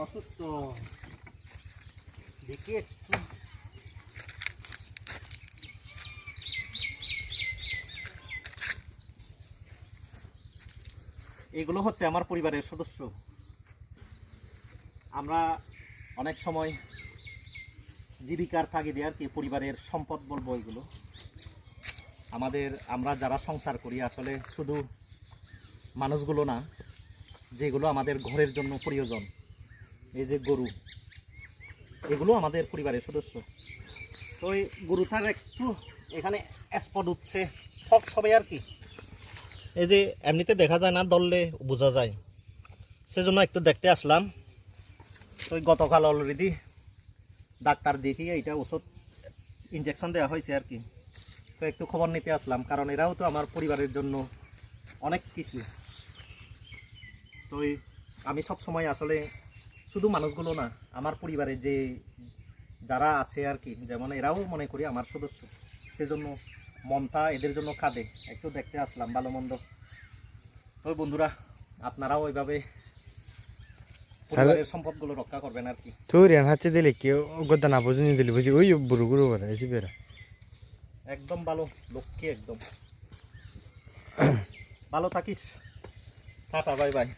অসুস্থ দেখি একটু এগুলো হচ্ছে আমার পরিবারের সদস্য। আমরা অনেক সময় জীবিকার তাগিদে আর কি পরিবারের সম্পদ বলবো এগুলো। আমরা যারা সংসার করি আসলে শুধু মানুষগুলো না, যেগুলো আমাদের ঘরের জন্য প্রয়োজন, এই যে গরু, এগুলো আমাদের পরিবারের সদস্য। তো এই গরুটার একটু এখানে স্পট উঠছে, ফক্স হবে আর কি। এই যে এমনিতে দেখা যায় না, ধরলে বোঝা যায়, সেজন্য একটু দেখতে আসলাম। তো গতকাল অলরেডি ডাক্তার দেখিয়ে এটা ওষুধ ইনজেকশন দেওয়া হয়েছে আর কি। তো একটু খবর নিতে আসলাম, কারণ এরাও তো আমার পরিবারের জন্য অনেক কিছু। তো আমি সব সময় আসলে শুধু মানুষগুলো না, আমার পরিবারে যে যারা আছে আর কি, যেমন এরাও মনে করি আমার সদস্য, সেজন্য মনটা এদের জন্য কাঁদে। একটু দেখতে আসলাম ভালো মন্দ। তো বন্ধুরা, আপনারাও ওইভাবে পরিবারের সম্পদগুলো রক্ষা করবেন আর কি। তুই হাঁচে দিলে কেউ গদা না বুঝুনি দিলি বুঝি ওই বুড়ো গুরু করে এসে বেরা একদম ভালো লক্ষ্মী, একদম ভালো থাকিস। Tata, bye bye.